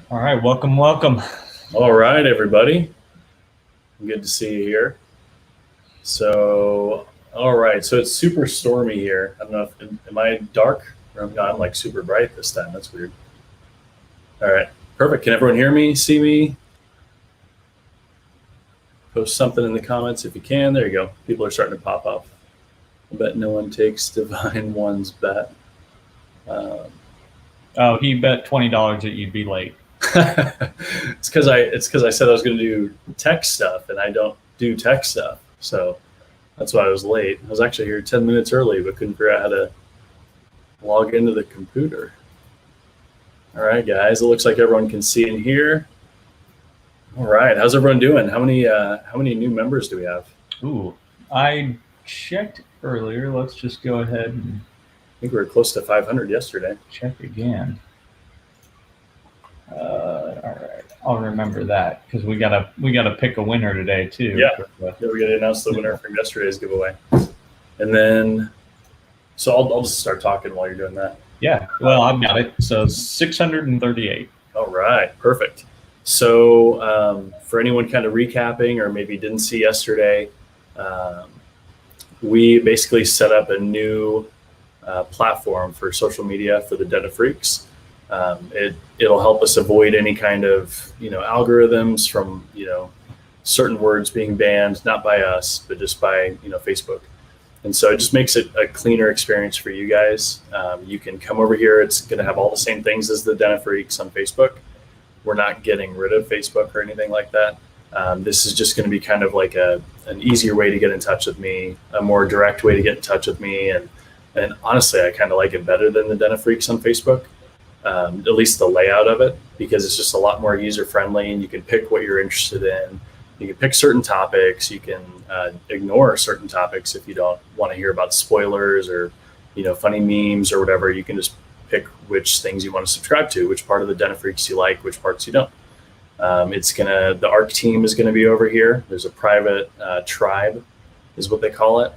All right, welcome. All right, everybody. Good to see you here. So it's super stormy here. I don't know if am I dark? Or no, I'm like super bright this time. That's weird. All right, perfect. Can everyone hear me? See me? Post something in the comments if you can. There you go. People are starting to pop up. I bet no one takes Divine One's bet. Um, Oh, he bet $20 that you'd be late. it's because I said I was going to do tech stuff, and I don't do tech stuff. So that's why I was late. I was actually here 10 minutes early, but couldn't figure out how to log into the computer. All right, guys. It looks like everyone can see and hear. All right. How's everyone doing? How many new members do we have? Ooh, I checked earlier. Let's just go ahead and I think we were close to 500 yesterday. check again. All right, I'll remember that because we gotta pick a winner today too. Yeah. Yeah, we're going to announce the winner from yesterday's giveaway. And then, so I'll just start talking while you're doing that. Yeah. Well, I've got it. So 638. All right, perfect. So for anyone kind of recapping or maybe didn't see yesterday, we basically set up a new platform for social media for the Den of Freaks. It'll help us avoid any kind of algorithms from certain words being banned, not by us, but just by Facebook. And so it just makes it a cleaner experience for you guys. You can come over here. It's going to have all the same things as the Den of Freaks on Facebook. We're not getting rid of Facebook or anything like that. This is just going to be kind of like an easier way to get in touch with me, a more direct way to get in touch with me. And honestly, I kind of like it better than the Den of Freaks on Facebook, at least the layout of it, because it's just a lot more user friendly and you can pick what you're interested in. You can pick certain topics. You can ignore certain topics if you don't want to hear about spoilers or funny memes or whatever. You can just pick which things you want to subscribe to, which part of the Den of Freaks you like, which parts you don't. The ARC team is gonna be over here. There's a private tribe, is what they call it,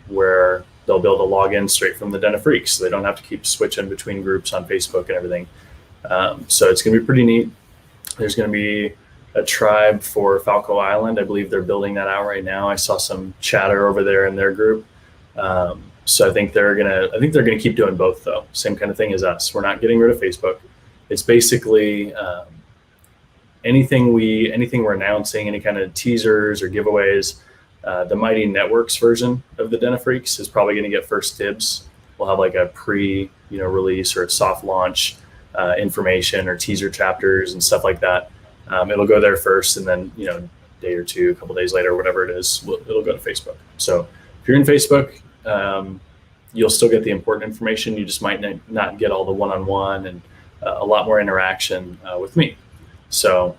where they'll be able to log in straight from the Den of Freaks. So they don't have to keep switching between groups on Facebook and everything. So it's gonna be pretty neat. There's gonna be a tribe for Falco Island. I believe they're building that out right now. I saw some chatter over there in their group. So I think they're gonna keep doing both though. Same kind of thing as us. We're not getting rid of Facebook. It's basically anything we're announcing, any kind of teasers or giveaways. The Mighty Networks version of the Den of Freaks is probably going to get first dibs. We'll have like a release or a soft launch information or teaser chapters and stuff like that. It'll go there first, and then day or two, a couple days later, whatever it is, it'll go to Facebook. So if you're in Facebook, you'll still get the important information. You just might not get all the one-on-one and a lot more interaction with me. So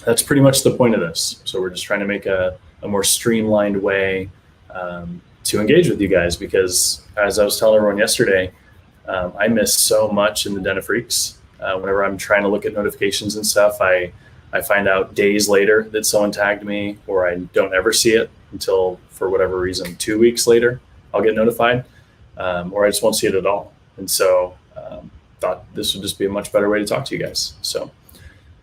that's pretty much the point of this. So we're just trying to make a more streamlined way to engage with you guys, because as I was telling everyone yesterday, I miss so much in the Den of Freaks. Whenever I'm trying to look at notifications and stuff, I find out days later that someone tagged me, or I don't ever see it until, for whatever reason, 2 weeks later, I'll get notified, or I just won't see it at all. And so thought this would just be a much better way to talk to you guys. So,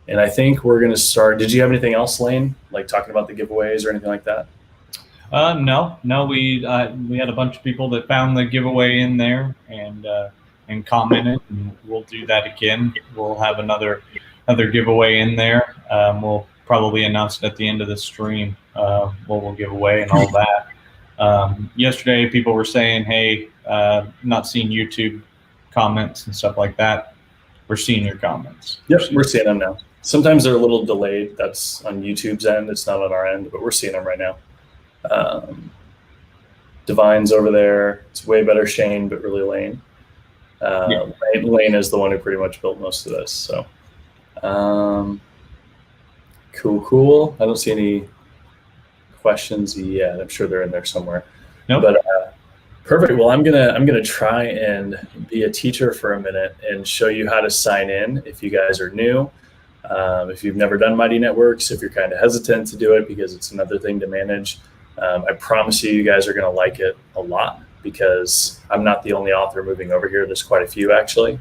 and I think we're going to start. Did you have anything else, Lane, like talking about the giveaways or anything like that? No. We had a bunch of people that found the giveaway in there and commented, and we'll do that again. We'll have another giveaway in there. We'll probably announce it at the end of the stream. What we'll give away and all that. Yesterday, people were saying, "Hey, not seeing YouTube comments and stuff like that." We're seeing your comments. Yep, we're seeing them now. Sometimes they're a little delayed. That's on YouTube's end. It's not on our end, but we're seeing them right now. Divine's over there. It's way better Shayne, but really Lane. Lane is the one who pretty much built most of this. So cool. I don't see any questions yet. I'm sure they're in there somewhere. Nope. But perfect. Well, I'm gonna try and be a teacher for a minute and show you how to sign in if you guys are new. If you've never done Mighty Networks, if you're kind of hesitant to do it because it's another thing to manage, I promise you guys are going to like it a lot, because I'm not the only author moving over here. There's quite a few, actually.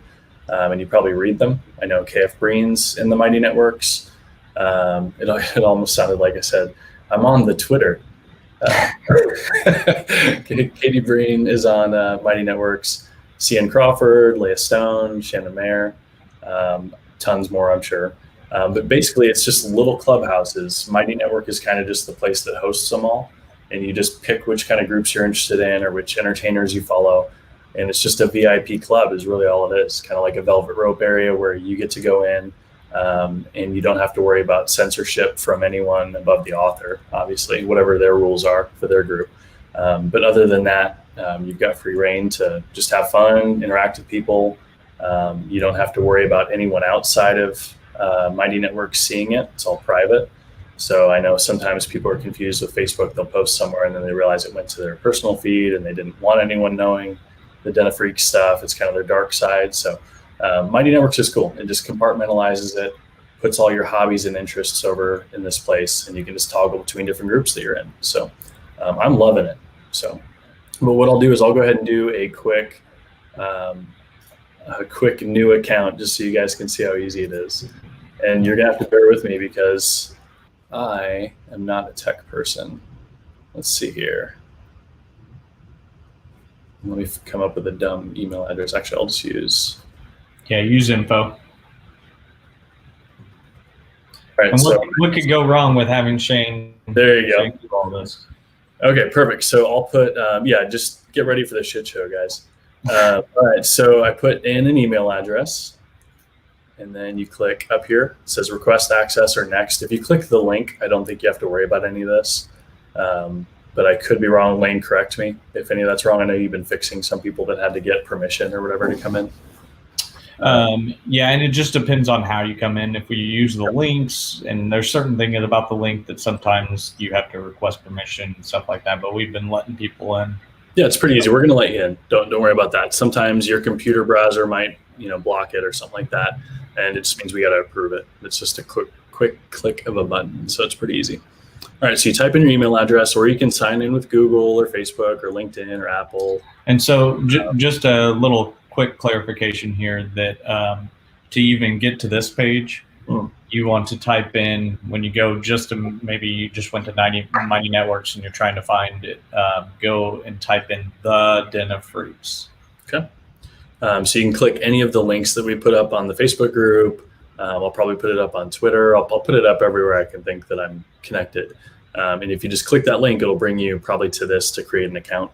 and you probably read them. I know KF Breen's in the Mighty Networks. It almost sounded like I said, I'm on the Twitter. Katie Breen is on Mighty Networks. CN Crawford, Leah Stone, Shannon Mayer, tons more, I'm sure. But basically, it's just little clubhouses. Mighty Network is kind of just the place that hosts them all. And you just pick which kind of groups you're interested in or which entertainers you follow. And it's just a VIP club is really all it is, kind of like a velvet rope area where you get to go in and you don't have to worry about censorship from anyone above the author, obviously, whatever their rules are for their group. But other than that, you've got free reign to just have fun, interact with people. You don't have to worry about anyone outside of Mighty Network seeing it. It's all private. So I know sometimes people are confused with Facebook. They'll post somewhere and then they realize it went to their personal feed and they didn't want anyone knowing the Den of Freaks stuff. It's kind of their dark side. So Mighty Networks is cool. It just compartmentalizes it, puts all your hobbies and interests over in this place, and you can just toggle between different groups that you're in. So I'm loving it. So, but what I'll do is I'll go ahead and do a quick new account just so you guys can see how easy it is. And you're gonna have to bear with me because I am not a tech person. Let's see here. Let me come up with a dumb email address. Actually, I'll just use. Yeah, use info. All right, and so what could go wrong with having Shayne? There you go. Do all this? Okay, perfect. So I'll put, just get ready for the shit show, guys. All right, so I put in an email address. And then you click up here. It says request access or next. If you click the link, I don't think you have to worry about any of this. But I could be wrong. Lane, correct me if any of that's wrong. I know you've been fixing some people that had to get permission or whatever to come in. Yeah, and it just depends on how you come in. If we use the links, and there's certain things about the link that sometimes you have to request permission and stuff like that. But we've been letting people in. Yeah, it's pretty easy. We're going to let you in. Don't worry about that. Sometimes your computer browser might block it or something like that. And it just means we got to approve it. It's just a quick click of a button. So it's pretty easy. All right. So you type in your email address, or you can sign in with Google or Facebook or LinkedIn or Apple. And so just a little quick clarification here that to even get to this page, you want to type in, when you go maybe you just went to Mighty Networks and you're trying to find it, go and type in the Den of Freaks. Okay. So you can click any of the links that we put up on the Facebook group. I'll probably put it up on Twitter. I'll put it up everywhere I can think that I'm connected. And if you just click that link, it'll bring you probably to this to create an account.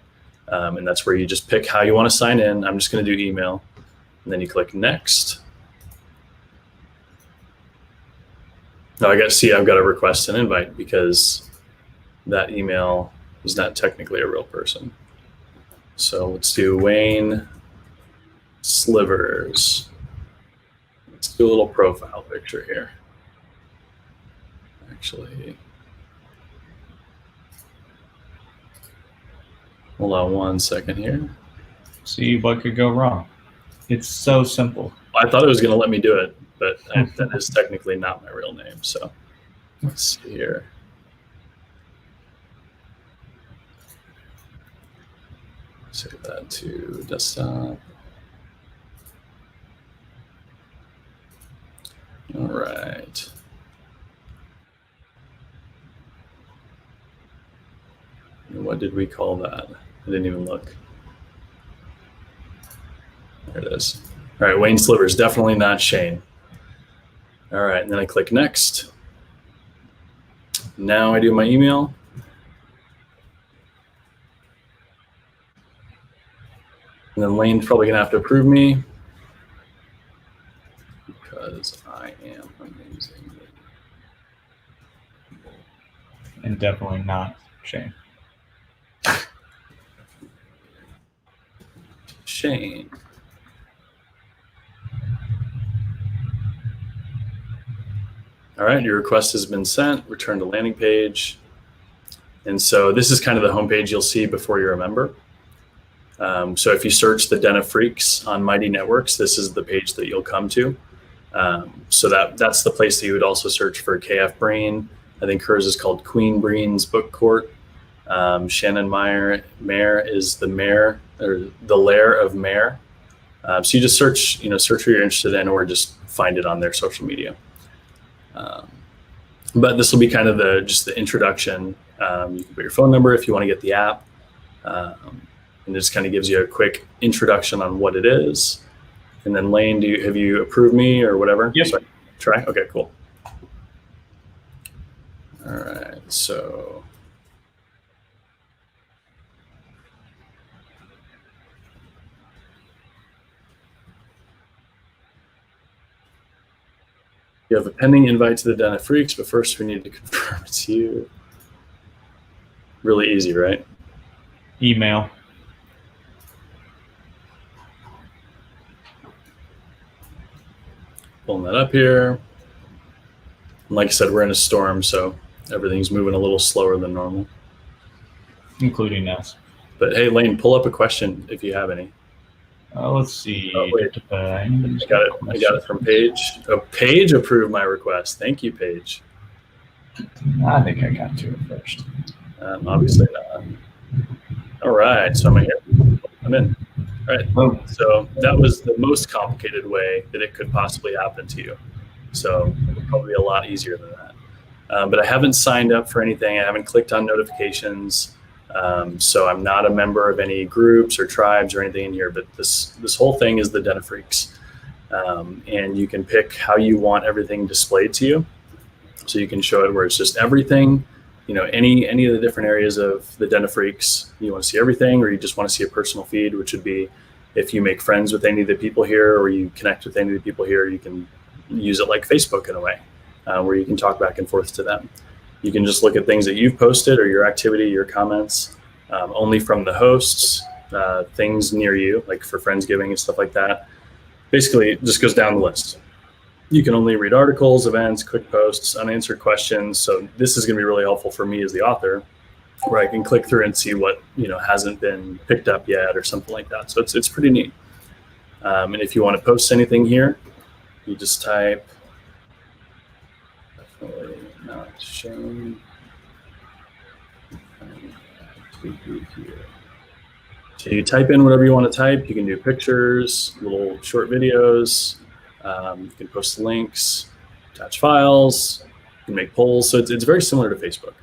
And that's where you just pick how you want to sign in. I'm just going to do email. And then you click next. Now I've got to request an invite because that email is not technically a real person. So let's do Wayne Silvers. Let's do a little profile picture here. Actually, hold on one second here. See what could go wrong. It's so simple. I thought it was going to let me do it, but that is technically not my real name. So let's see here. Save that to desktop. All right. What did we call that? I didn't even look. There it is. All right, Wayne Silvers, definitely not Shayne. All right, and then I click next. Now I do my email. And then Lane's probably gonna have to approve me because I am amazing. And definitely not Shayne. Shayne. All right, your request has been sent. Return to landing page. And so this is kind of the homepage you'll see before you're a member. So if you search the Den of Freaks on Mighty Networks, this is the page that you'll come to. So that's the place that you would also search for KF Breen. I think hers is called Queen Breen's Book Court. Shannon Mayer is the mayor, or the Lair of Mayor. So you just search what you're interested in, or just find it on their social media. But this will be kind of just the introduction. You can put your phone number if you want to get the app. And it just kind of gives you a quick introduction on what it is. And then Lane, have you approved me or whatever? Yep. So try. Okay, cool. All right, so you have a pending invite to the Den of Freaks, but first we need to confirm it's you. Really easy, right? Email. Pulling that up here. And like I said, we're in a storm, so everything's moving a little slower than normal. Including us. But hey, Lane, pull up a question if you have any. Let's see. Oh, wait. I got it from Paige. Oh, Paige approved my request. Thank you, Paige. I think I got to it first. Obviously not. All right, so I'm here. I'm in. All right. Oh. So that was the most complicated way that it could possibly happen to you. So probably a lot easier than that. But I haven't signed up for anything. I haven't clicked on notifications. So I'm not a member of any groups or tribes or anything in here, but this whole thing is the Den of Freaks. And you can pick how you want everything displayed to you. So you can show it where it's just everything, any of the different areas of the Den of Freaks. You want to see everything, or you just want to see a personal feed, which would be if you make friends with any of the people here, or you connect with any of the people here, you can use it like Facebook in a way, where you can talk back and forth to them. You can just look at things that you've posted or your activity, your comments, only from the hosts, things near you, like for Friendsgiving and stuff like that. Basically, it just goes down the list. You can only read articles, events, quick posts, unanswered questions. So this is going to be really helpful for me as the author, where I can click through and see what hasn't been picked up yet or something like that. So it's pretty neat. And if you want to post anything here, you just type. Definitely not shown. So you type in whatever you want to type. You can do pictures, little short videos. You can post links, attach files, you can make polls. So it's very similar to Facebook.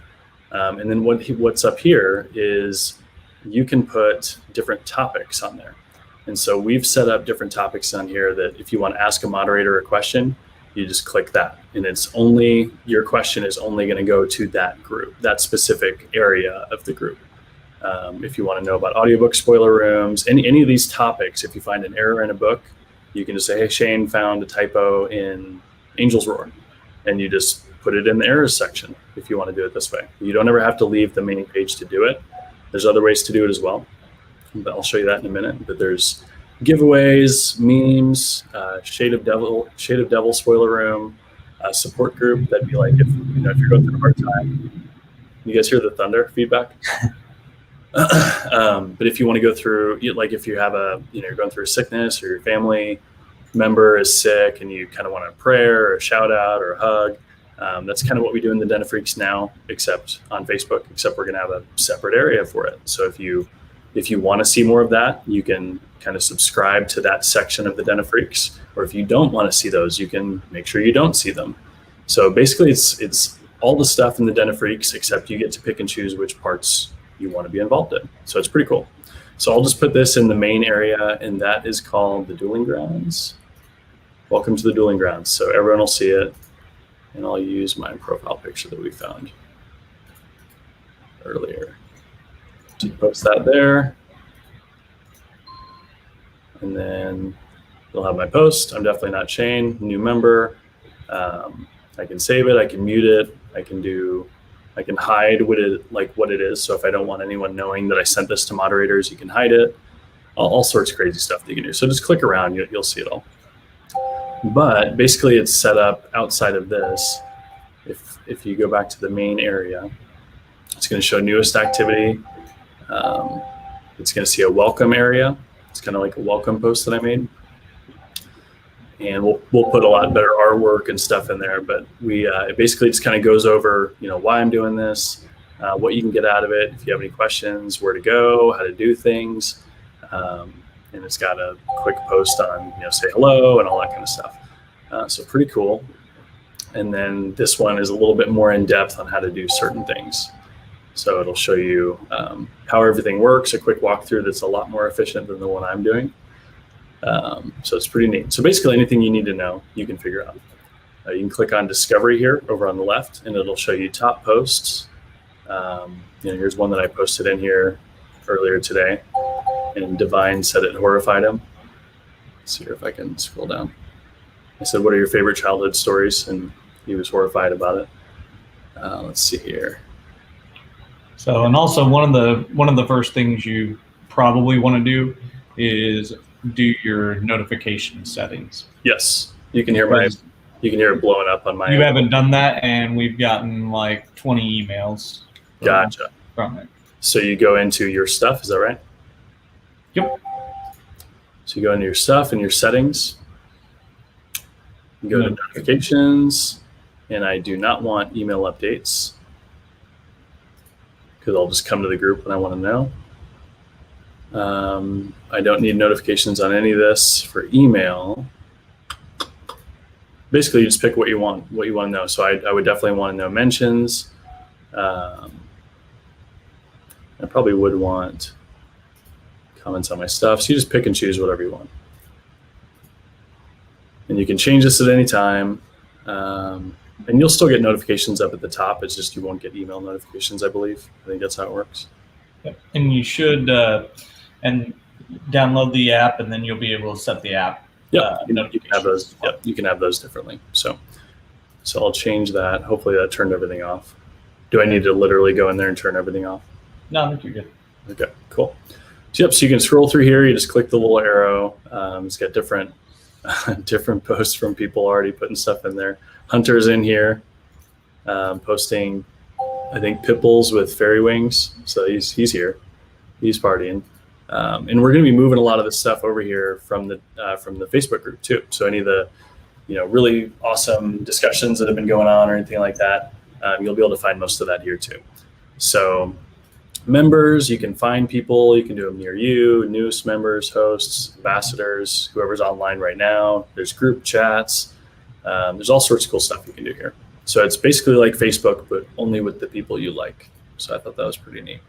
And then what's up here is you can put different topics on there. And so we've set up different topics on here that if you want to ask a moderator a question, you just click that. And your question is only going to go to that group, that specific area of the group. If you want to know about audiobook spoiler rooms, any of these topics, if you find an error in a book, you can just say, hey, Shayne found a typo in Angel's Roar. And you just put it in the errors section if you want to do it this way. You don't ever have to leave the main page to do it. There's other ways to do it as well, but I'll show you that in a minute. But there's giveaways, memes, Shade of Devil spoiler room, support group. That'd be like if you're going through a hard time. You guys hear the thunder feedback? But if you want to go through, like if you have you're going through a sickness, or your family member is sick and you kind of want a prayer or a shout out or a hug, that's kind of what we do in the Den of Freaks now, except on Facebook, except we're going to have a separate area for it. So if you want to see more of that, you can kind of subscribe to that section of the Den of Freaks. Or if you don't want to see those, you can make sure you don't see them. So basically it's all the stuff in the Den of Freaks, except you get to pick and choose which parts you want to be involved in. So it's pretty cool. So I'll just put this in the main area, and that is called the Dueling Grounds. Welcome to the Dueling Grounds. So everyone will see it, and I'll use my profile picture that we found earlier to post that there. And then you'll have my post. I'm definitely not Shayne, new member. I can save it, I can mute it, I can hide what it is. So if I don't want anyone knowing that I sent this to moderators, you can hide it. All sorts of crazy stuff that you can do. So just click around, you'll see it all. But basically it's set up outside of this. If you go back to the main area, it's going to show newest activity. It's going to see a welcome area. It's kind of like a welcome post that I made. And we'll put a lot better artwork and stuff in there, but it basically just kind of goes over, why I'm doing this, what you can get out of it, if you have any questions, where to go, how to do things. and it's got a quick post on, say hello and all that kind of stuff. So pretty cool. And then this one is a little bit more in depth on how to do certain things. So it'll show you how everything works, a quick walkthrough that's a lot more efficient than the one I'm doing. So it's pretty neat. So basically anything you need to know, you can figure out. You can click on Discovery here over on the left, and it'll show you top posts. Here's one that I posted in here earlier today, and Divine said it horrified him. Let's see here if I can scroll down. I said, what are your favorite childhood stories? And he was horrified about it. Let's see here. So, and also one of the first things you probably want to do is do your notification settings. Yes, you can hear it blowing up on my. You haven't done that, and we've gotten like 20 emails. Gotcha. From it. So you go into your stuff, is that right? Yep. So you go into your stuff and your settings. You go to notifications, and I do not want email updates because I'll just come to the group when I want to know. I don't need notifications on any of this. For email, basically you just pick what you want to know. So I would definitely want to know mentions. I probably would want comments on my stuff. So you just pick and choose whatever you want. And you can change this at any time. And you'll still get notifications up at the top. It's just you won't get email notifications, I believe. I think that's how it works. Yep. And you should and download the app, and then you'll be able to set the app. Yeah, you can have those. Yep, you can have those differently. So I'll change that. Hopefully that turned everything off. Do I need to literally go in there and turn everything off? No, I think you're good. Okay, cool. So you can scroll through here. You just click the little arrow. It's got different posts from people already putting stuff in there. Hunter's in here posting, I think, Pipples with fairy wings. So he's here. He's partying. And we're going to be moving a lot of this stuff over here from the Facebook group too. So any of the really awesome discussions that have been going on or anything like that, you'll be able to find most of that here too. So members, you can find people, you can do them near you, newest members, hosts, ambassadors, whoever's online right now. There's group chats. There's all sorts of cool stuff you can do here. So it's basically like Facebook, but only with the people you like. So I thought that was pretty neat.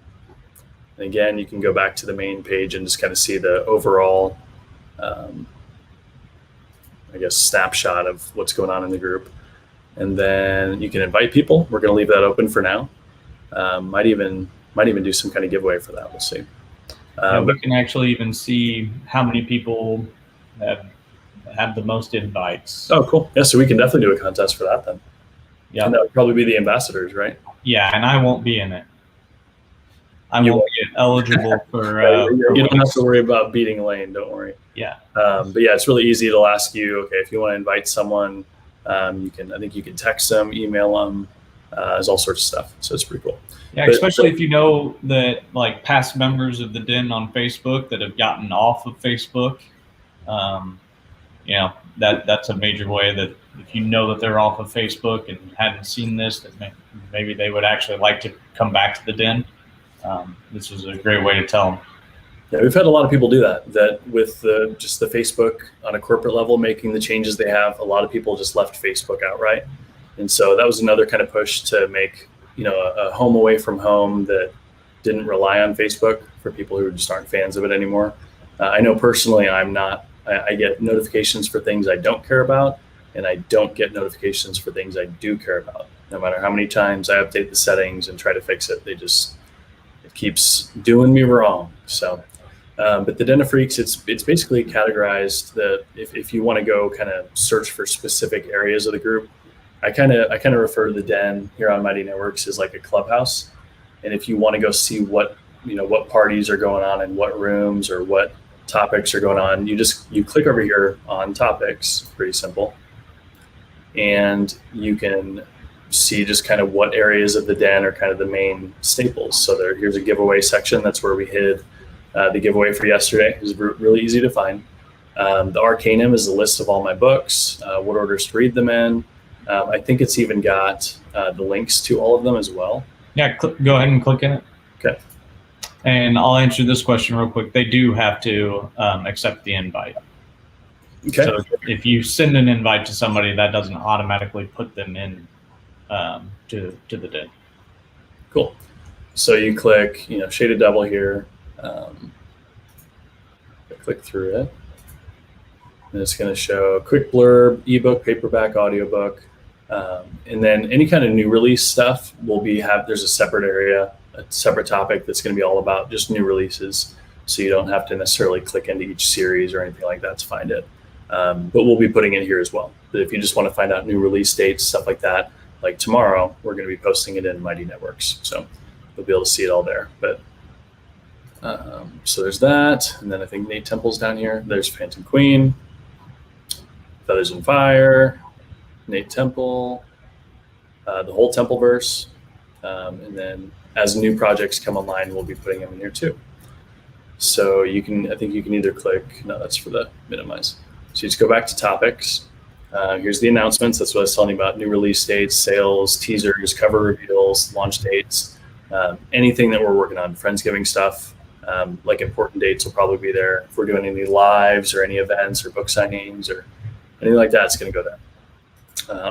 And again, you can go back to the main page and just kind of see the overall, snapshot of what's going on in the group. And then you can invite people. We're going to leave that open for now. Might even do some kind of giveaway for that. We'll see. We can actually even see how many people have the most invites. Oh, cool. Yeah, so we can definitely do a contest for that then. Yeah. And that would probably be the ambassadors, right? Yeah, and I won't be in it. I won't be eligible for. You don't have to worry about beating Lane. Don't worry. Yeah. But yeah, it's really easy. It'll ask you, okay, if you want to invite someone, you can text them, email them. There's all sorts of stuff. So it's pretty cool. Yeah, especially if you know that like past members of the Den on Facebook that have gotten off of Facebook. That's a major way that if you know that they're off of Facebook and hadn't seen this, that maybe they would actually like to come back to the Den. This is a great way to tell them. Yeah, we've had a lot of people do that with just the Facebook on a corporate level, making the changes they have. A lot of people just left Facebook outright. And so that was another kind of push to make, a home away from home that didn't rely on Facebook for people who just aren't fans of it anymore. I know personally I'm not. I get notifications for things I don't care about, and I don't get notifications for things I do care about. No matter how many times I update the settings and try to fix it, it keeps doing me wrong. So, but the Den of Freaks, it's basically categorized that if you want to go kind of search for specific areas of the group, I kind of refer to the Den here on Mighty Networks as like a clubhouse. And if you want to go see what parties are going on in what rooms or what topics are going on, you click over here on topics, pretty simple. And you can see just kind of what areas of the Den are kind of the main staples. So here's a giveaway section. That's where we hid the giveaway for yesterday. It was really easy to find. The Arcanum is the list of all my books, what orders to read them in. I think it's even got the links to all of them as well. Yeah, go ahead and click in it. Okay. And I'll answer this question real quick. They do have to accept the invite. Okay. So if you send an invite to somebody, that doesn't automatically put them in to the den. Cool. So you click, Shaded Devil here. Click through it. And it's going to show a quick blurb, ebook, paperback, audiobook. And then any kind of new release stuff there's a separate area, a separate topic that's going to be all about just new releases. So you don't have to necessarily click into each series or anything like that to find it. But we'll be putting it here as well. But if you just want to find out new release dates, stuff like that, like tomorrow, we're going to be posting it in Mighty Networks. So you'll be able to see it all there. But so there's that. And then I think Nate Temple's down here. There's Phantom Queen, Feathers and Fire, Nate Temple, the whole Templeverse. And then as new projects come online, we'll be putting them in here too. So I think you can either click, no, that's for the minimize. So you just go back to topics. Here's the announcements. That's what I was telling you about: new release dates, sales, teasers, cover reveals, launch dates, anything that we're working on, Friendsgiving stuff, like important dates will probably be there. If we're doing any lives or any events or book signings or anything like that, it's going to go there.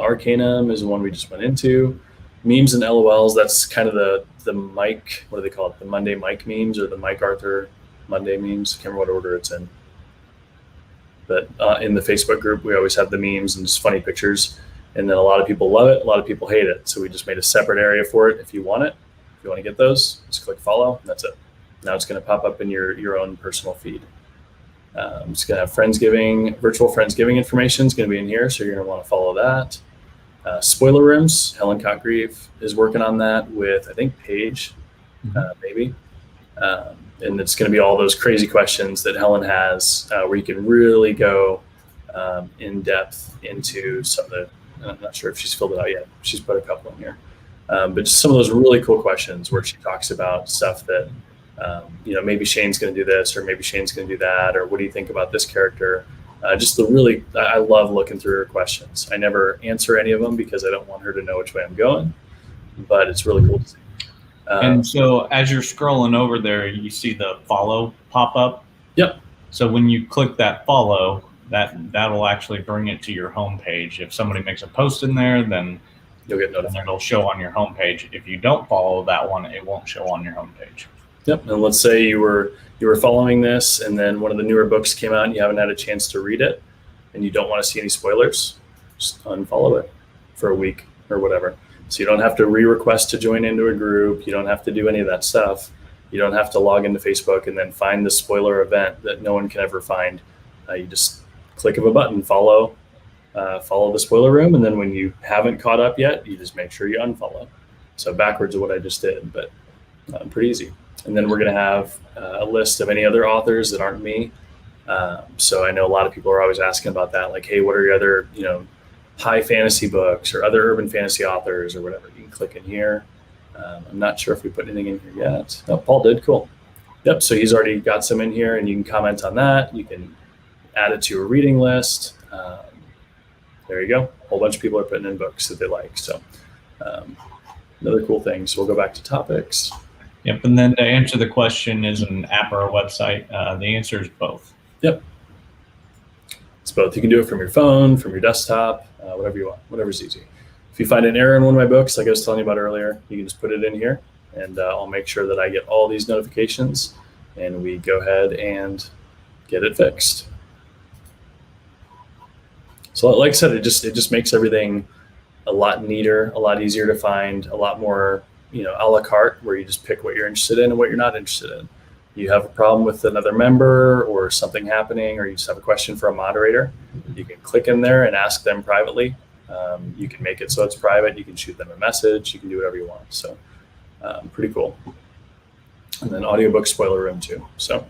Arcanum is the one we just went into. Memes and LOLs, that's kind of the Mike, what do they call it? The Monday Mike memes or the Mike Arthur Monday memes. I can't remember what order it's in. But in the Facebook group, we always have the memes and just funny pictures. And then a lot of people love it. A lot of people hate it. So we just made a separate area for it. If you want it, if you want to get those, just click follow. And that's it. Now it's going to pop up in your own personal feed. It's going to have Friendsgiving, virtual Friendsgiving information is going to be in here. So you're going to want to follow that. Spoiler rooms, Helen Cotgreave is working on that with, I think, Paige, maybe. And it's going to be all those crazy questions that Helen has where you can really go in depth into some of the, I'm not sure if she's filled it out yet. She's put a couple in here. But just some of those really cool questions where she talks about stuff that, maybe Shayne's going to do this, or maybe Shayne's going to do that, or what do you think about this character? I love looking through her questions. I never answer any of them because I don't want her to know which way I'm going, but it's really cool to see. And so as you're scrolling over there, you see the follow pop up. Yep. So when you click that follow, that'll actually bring it to your homepage. If somebody makes a post in there, then you'll get notified. It'll show on your homepage. If you don't follow that one, it won't show on your homepage. Yep. And let's say you were following this, and then one of the newer books came out, and you haven't had a chance to read it, and you don't want to see any spoilers. Just unfollow it for a week or whatever. So you don't have to re-request to join into a group. You don't have to do any of that stuff. You don't have to log into Facebook and then find the spoiler event that no one can ever find. You just click of a button, follow the spoiler room, and then when you haven't caught up yet, you just make sure you unfollow. So backwards of what I just did, but pretty easy. And then we're going to have a list of any other authors that aren't me. So I know a lot of people are always asking about that, like, hey, what are your other, high fantasy books or other urban fantasy authors or whatever? You can click in here. I'm not sure if we put anything in here yet. Oh, Paul did. Cool. Yep. So he's already got some in here, and you can comment on that. You can add it to a reading list. There you go. A whole bunch of people are putting in books that they like. So another cool thing. So we'll go back to topics. Yep. And then to answer the question, is an app or a website? The answer is both. Yep. It's both. You can do it from your phone, from your desktop, whatever you want, whatever's easy. If you find an error in one of my books, like I was telling you about earlier, you can just put it in here, and I'll make sure that I get all these notifications, and we go ahead and get it fixed. So like I said, it just makes everything a lot neater, a lot easier to find, a lot more, a la carte, where you just pick what you're interested in and what you're not interested in. You have a problem with another member or something happening, or you just have a question for a moderator, you can click in there and ask them privately. You can make it so it's private. You can shoot them a message. You can do whatever you want. So pretty cool. And then audiobook spoiler room too. So,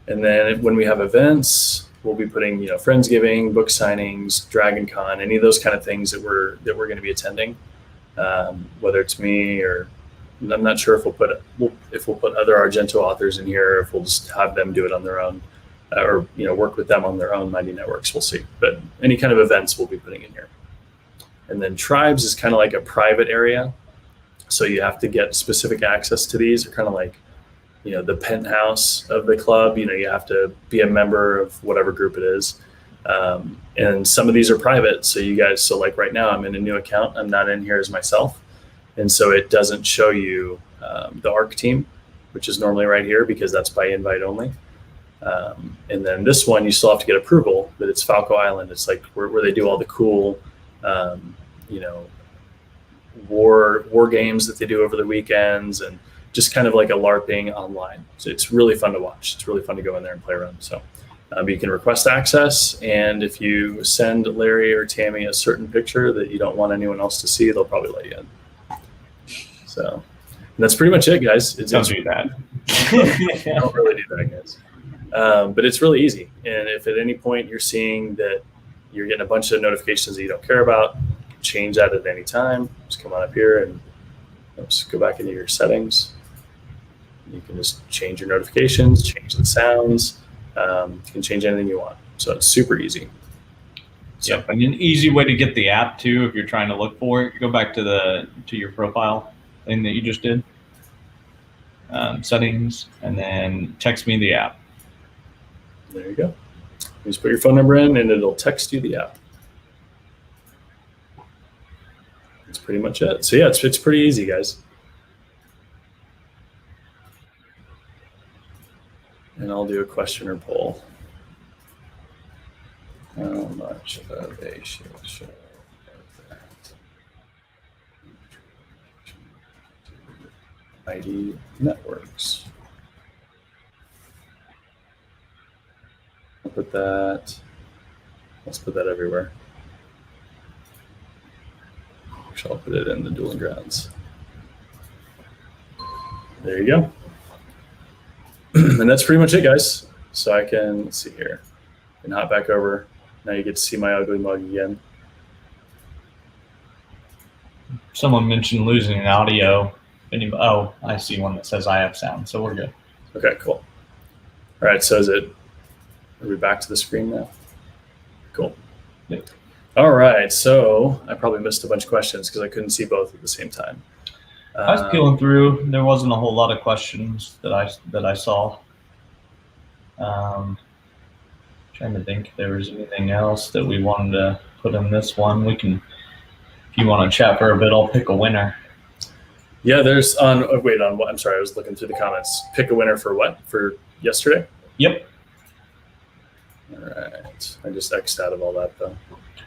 and then when we have events, we'll be putting, Friendsgiving, book signings, Dragon Con, any of those kind of things that we're going to be attending, whether it's me or I'm not sure if we'll put other Argento authors in here, or if we'll just have them do it on their own, or work with them on their own Mighty Networks. We'll see. But any kind of events we'll be putting in here. And then tribes is kind of like a private area, so you have to get specific access to these. They're kind of like, the penthouse of the club. You have to be a member of whatever group it is. And some of these are private. So so like right now, I'm in a new account. I'm not in here as myself. And so it doesn't show you the ARC team, which is normally right here because that's by invite only. And then this one, you still have to get approval, but it's Falco Island. It's like where they do all the cool, war games that they do over the weekends, and just kind of like a LARPing online. So it's really fun to watch. It's really fun to go in there and play around. So you can request access, and if you send Larry or Tammy a certain picture that you don't want anyone else to see, they'll probably let you in. So that's pretty much it, guys. Don't do that. Don't really do that, guys. But it's really easy. And if at any point you're seeing that you're getting a bunch of notifications that you don't care about, change that at any time. Just come on up here and just go back into your settings. You can just change your notifications, change the sounds. You can change anything you want. So it's super easy. So, yep, and an easy way to get the app too, if you're trying to look for it, go back to your profile thing that you just did, settings, and then text me the app. There you go. You just put your phone number in, and it'll text you the app. That's pretty much it. So yeah, it's pretty easy, guys. And I'll do a question or poll. How much of a shit show of that? ID networks. I'll put that. Let's put that everywhere. Actually, I'll put it in the dueling grounds. There you go. And that's pretty much it, guys. So I can, let's see here, and hop back over. Now you get to see my ugly mug again. Someone mentioned losing an audio. Oh, I see one that says I have sound, so we're good. Okay, cool. All right, so are we back to the screen now? Cool. Yep. All right, so I probably missed a bunch of questions because I couldn't see both at the same time. I was peeling through. There wasn't a whole lot of questions that I saw. Trying to think if there was anything else that we wanted to put in this one. We can, if you want to chat for a bit, I'll pick a winner. Yeah, there's wait, on what? I'm sorry, I was looking through the comments. Pick a winner for what? For yesterday? Yep. All right. I just X'd out of all that though.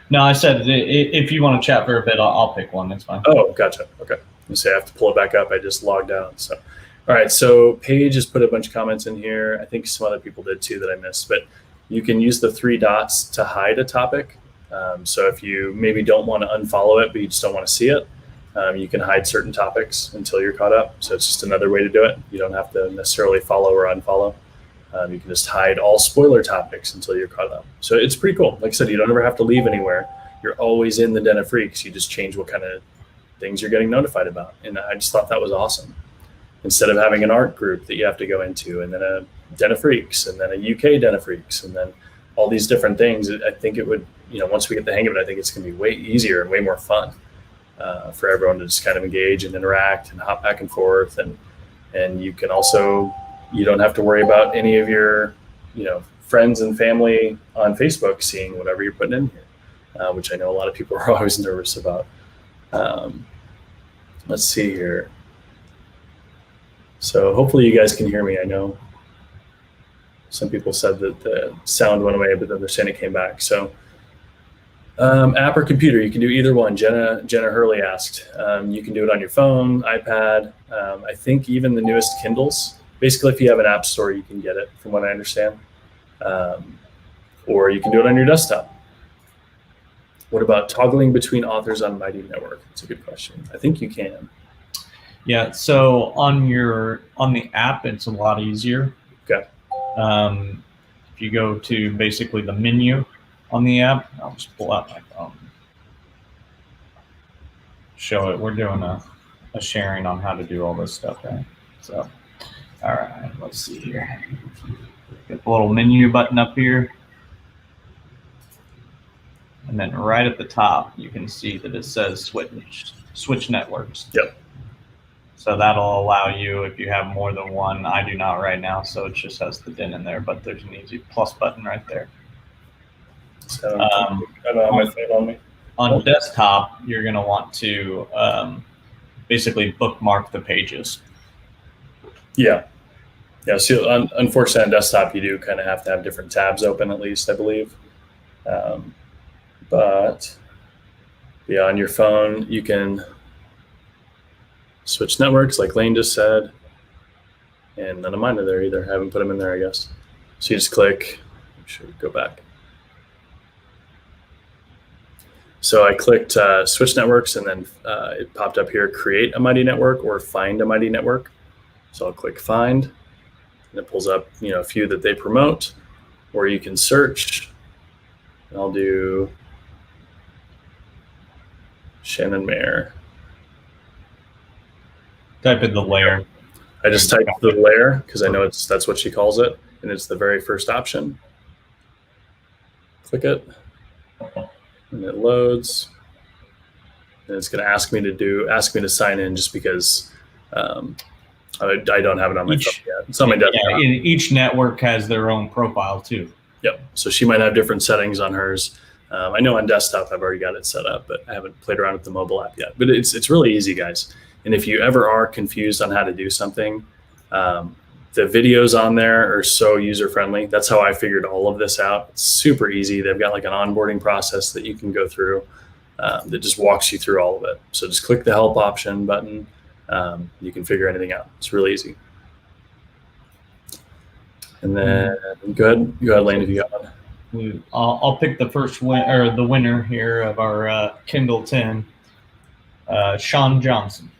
No, I said if you want to chat for a bit, I'll pick one. That's fine. Oh, gotcha. Okay. You say I have to pull it back up. I just logged out. So, all right. So Paige has put a bunch of comments in here. I think some other people did too that I missed. But you can use the 3 dots to hide a topic. So if you maybe don't want to unfollow it, but you just don't want to see it, you can hide certain topics until you're caught up. So it's just another way to do it. You don't have to necessarily follow or unfollow. You can just hide all spoiler topics until you're caught up. So it's pretty cool. Like I said, you don't ever have to leave anywhere. You're always in the Den of Freaks. You just change what kind of things you're getting notified about. And I just thought that was awesome. Instead of having an art group that you have to go into, and then a Den of Freaks, and then a UK Den of Freaks, and then all these different things, I think it would, once we get the hang of it, I think it's going to be way easier and way more fun for everyone to just kind of engage and interact and hop back and forth. And you can also, you don't have to worry about any of your, friends and family on Facebook seeing whatever you're putting in here, which I know a lot of people are always nervous about. Let's see here. So hopefully you guys can hear me. I know some people said that the sound went away, but then they're saying it came back. So app or computer, you can do either one. Jenna Hurley asked. You can do it on your phone, iPad. I think even the newest Kindles. Basically, if you have an app store, you can get it, from what I understand. Or you can do it on your desktop. What about toggling between authors on Mighty Network? That's a good question. I think you can. Yeah, so on the app, it's a lot easier. Okay. If you go to basically the menu on the app, I'll just pull out my phone. Show it. We're doing a sharing on how to do all this stuff, right? So, all right, let's see here. Get the little menu button up here. And then right at the top, you can see that it says switch networks. Yep. So that'll allow you, if you have more than one. I do not right now, so it just has the DIN in there, but there's an easy plus button right there. So I don't have my phone on me. On desktop, you're going to want to basically bookmark the pages. Yeah. So unfortunately, on desktop, you do kind of have to have different tabs open, at least, I believe. But yeah, on your phone, you can switch networks, like Lane just said. And none of mine are there either. I haven't put them in there, I guess. So you just click. Make sure you go back. So I clicked switch networks, and then it popped up here, create a Mighty network or find a Mighty network. So I'll click find, and it pulls up, a few that they promote, or you can search. And I'll do Shannon Mayer. Type in the layer. I just typed the layer because I know that's what she calls it, and it's the very first option. Click it, and it loads. And it's going to ask me to sign in, just because I don't have it on my phone yet. It's on my desktop. Yeah, each network has their own profile too. Yep. So she might have different settings on hers. I know on desktop I've already got it set up, but I haven't played around with the mobile app yet. But it's really easy, guys. And if you ever are confused on how to do something, the videos on there are so user-friendly. That's how I figured all of this out. It's super easy. They've got like an onboarding process that you can go through that just walks you through all of it. So just click the help option button. You can figure anything out. It's really easy. And then go ahead, Lane, if you got one. I'll pick the the winner here of our Kindle 10, Sean Johnson.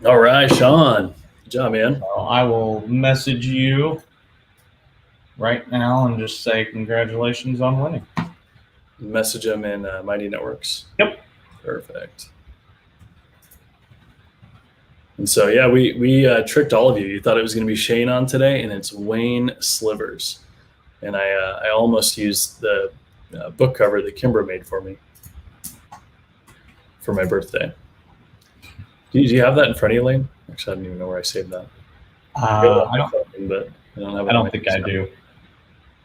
All right, Sean. Good job, man. So I will message you right now and just say congratulations on winning. Message him in Mighty Networks. Yep. Perfect. And so, yeah, we tricked all of you. You thought it was going to be Shayne on today, and it's Shayne Silvers. And I almost used the book cover that Kimbra made for me for my birthday. Do you have that in front of you, Lane? Actually, I don't even know where I saved that. I don't think I do.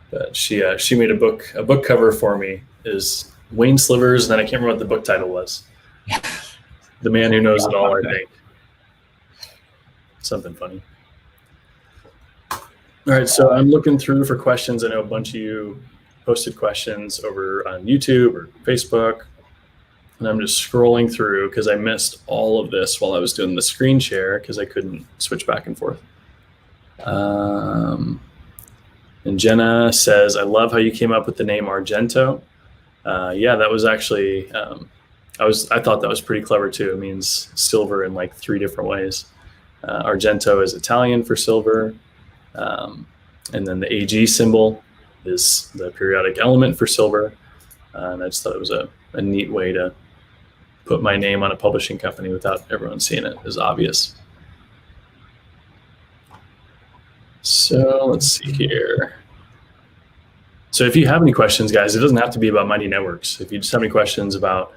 But she made a book cover for me. Is Shayne Silvers, and then I can't remember what the book title was. The Man Who Knows It All, I think. Something funny. All right, so I'm looking through for questions. I know a bunch of you posted questions over on YouTube or Facebook, and I'm just scrolling through because I missed all of this while I was doing the screen share because I couldn't switch back and forth. And Jenna says, I love how you came up with the name Argento. Yeah, that was actually, I thought that was pretty clever too. It means silver in like 3 different ways. Argento is Italian for silver. And then the AG symbol is the periodic element for silver. And I just thought it was a neat way to put my name on a publishing company without everyone seeing it. Is obvious. So let's see here. So if you have any questions, guys, it doesn't have to be about Mighty Networks. If you just have any questions about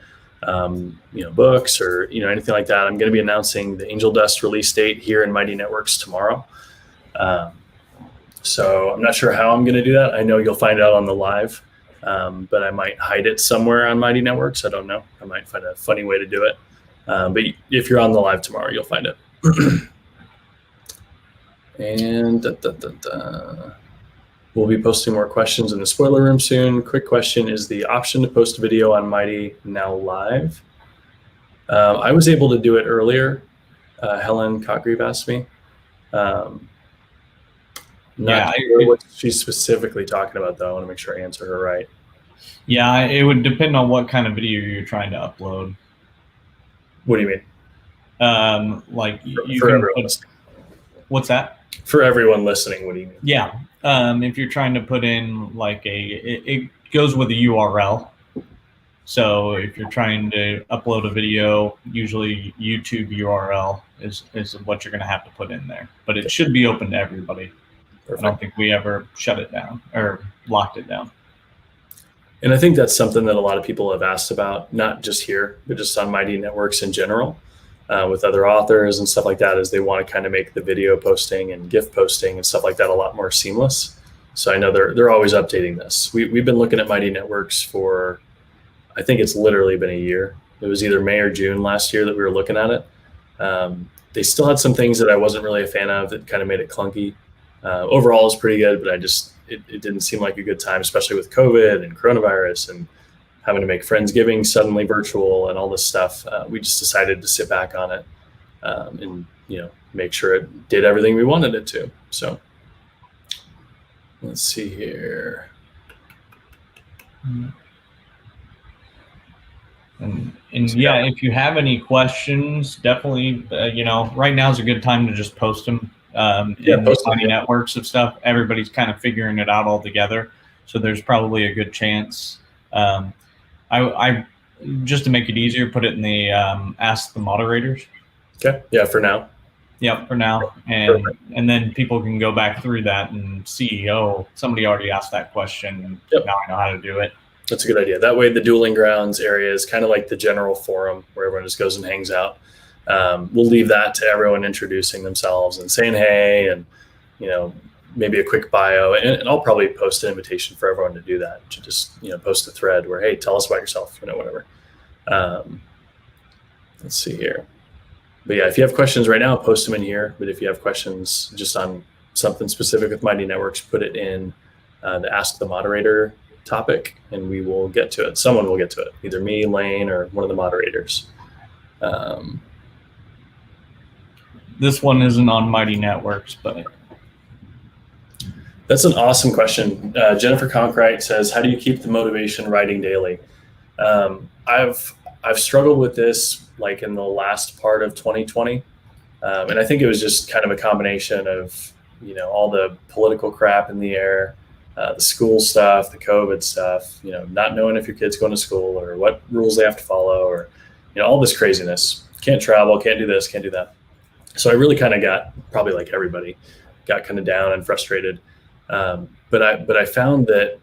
books or anything like that, I'm going to be announcing the Angel Dust release date here in Mighty Networks tomorrow. So I'm not sure how I'm going to do that. I know you'll find out on the live, but I might hide it somewhere on Mighty Networks. I don't know. I might find a funny way to do it. But if you're on the live tomorrow, you'll find it. And we'll be posting more questions in the spoiler room soon. Quick question, is the option to post a video on Mighty now live? I was able to do it earlier. Helen Cottgreave asked me. Not sure what she's specifically talking about, though. I want to make sure I answer her right. Yeah, it would depend on what kind of video you're trying to upload. What do you mean? Like for everyone listening. What's that? For everyone listening, what do you mean? Yeah. If you're trying to put in like it goes with a URL. So if you're trying to upload a video, usually YouTube URL is what you're going to have to put in there. But it should be open to everybody. Perfect. I don't think we ever shut it down or locked it down. And I think that's something that a lot of people have asked about, not just here, but just on Mighty Networks in general. with other authors and stuff like that, is they want to kind of make the video posting and GIF posting and stuff like that a lot more seamless. So I know they're always updating this. We've been looking at Mighty Networks for, I think it's literally been a year. It was either May or June last year that we were looking at it. They still had some things that I wasn't really a fan of that kind of made it clunky. Overall, it's pretty good, but it didn't seem like a good time, especially with COVID and coronavirus and having to make Friendsgiving suddenly virtual and all this stuff. We just decided to sit back on it and make sure it did everything we wanted it to. So let's see here. And yeah, if you have any questions, definitely, right now is a good time to just post them in the Mighty Networks of stuff. Everybody's kind of figuring it out all together. So there's probably a good chance. I just to make it easier, put it in the Ask the Moderators. Okay. Yeah, for now. Yep, for now. And then people can go back through that and see, oh, somebody already asked that question. Yep. Now I know how to do it. That's a good idea. That way the Dueling Grounds area is kind of like the general forum where everyone just goes and hangs out. We'll leave that to everyone introducing themselves and saying hey, and maybe a quick bio. And I'll probably post an invitation for everyone to do that, to just post a thread where, hey, tell us about yourself, whatever. Let's see here. But yeah, if you have questions right now, post them in here. But if you have questions just on something specific with Mighty Networks, put it in the Ask the Moderator topic, and we will get to it. Someone will get to it, either me, Lane, or one of the moderators. This one isn't on Mighty Networks, but that's an awesome question. Jennifer Conkright says, how do you keep the motivation writing daily? I've struggled with this like in the last part of 2020. And I think it was just kind of a combination of, all the political crap in the air, the school stuff, the COVID stuff, not knowing if your kid's going to school or what rules they have to follow, or, all this craziness. Can't travel, can't do this, can't do that. So I really kind of got, probably like everybody, got kind of down and frustrated. But I found that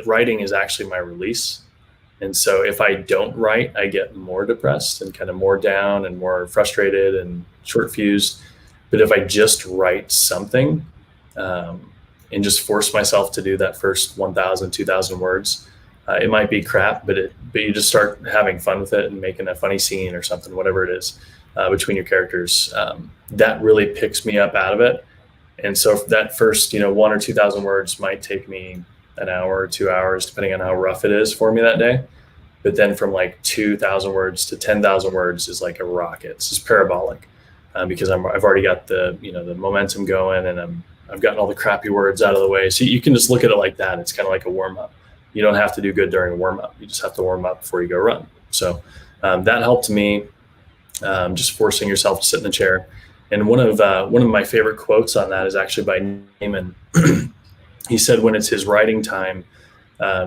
writing is actually my release. And so if I don't write, I get more depressed and kind of more down and more frustrated and short fused. But if I just write something, and just force myself to do that first 1,000, 2,000 words, it might be crap, but you just start having fun with it and making a funny scene or something, whatever it is, between your characters. That really picks me up out of it. And so if that first, 1,000 or 2,000 words might take me an hour or 2 hours, depending on how rough it is for me that day. But then from like 2,000 words to 10,000 words is like a rocket. It's just parabolic, because I've already got the momentum going, and I've gotten all the crappy words out of the way. So you can just look at it like that. It's kind of like a warm up. You don't have to do good during a warm up. You just have to warm up before you go run. So that helped me, just forcing yourself to sit in the chair. And one of my favorite quotes on that is actually by Neiman. He said when it's his writing time,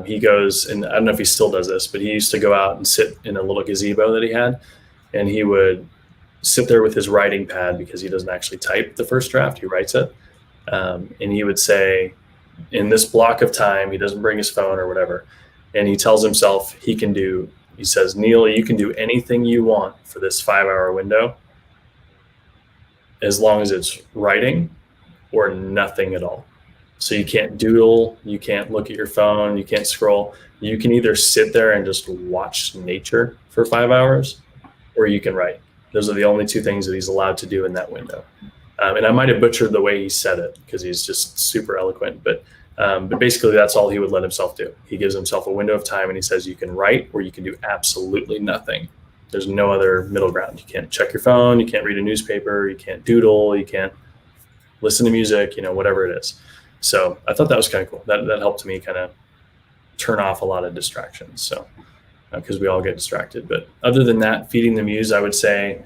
he goes, and I don't know if he still does this, but he used to go out and sit in a little gazebo that he had, and he would sit there with his writing pad, because he doesn't actually type the first draft, he writes it. And he would say, in this block of time, he doesn't bring his phone or whatever, and he tells himself he says, Neil, you can do anything you want for this 5-hour window, as long as it's writing or nothing at all. So you can't doodle, you can't look at your phone, you can't scroll. You can either sit there and just watch nature for 5 hours, or you can write. Those are the only two things that he's allowed to do in that window. And I might have butchered the way he said it, because he's just super eloquent, but basically that's all he would let himself do. He gives himself a window of time, and he says you can write or you can do absolutely nothing. There's no other middle ground. You can't check your phone, you can't read a newspaper, you can't doodle, you can't listen to music, whatever it is. So I thought that was kind of cool. That helped me kind of turn off a lot of distractions. So because we all get distracted. But other than that, feeding the muse, I would say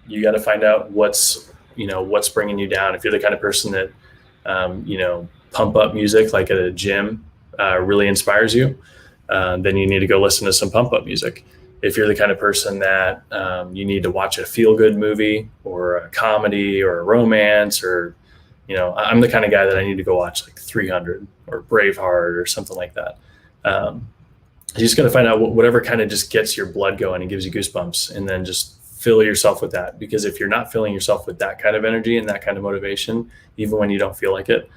you got to find out what's bringing you down. If you're the kind of person that pump up music like at a gym really inspires you, then you need to go listen to some pump up music. If you're the kind of person that you need to watch a feel good movie or a comedy or a romance, or I'm the kind of guy that I need to go watch like 300 or Braveheart or something like that. you just got to find out whatever kind of just gets your blood going and gives you goosebumps, and then just fill yourself with that. Because if you're not filling yourself with that kind of energy and that kind of motivation, even when you don't feel like it,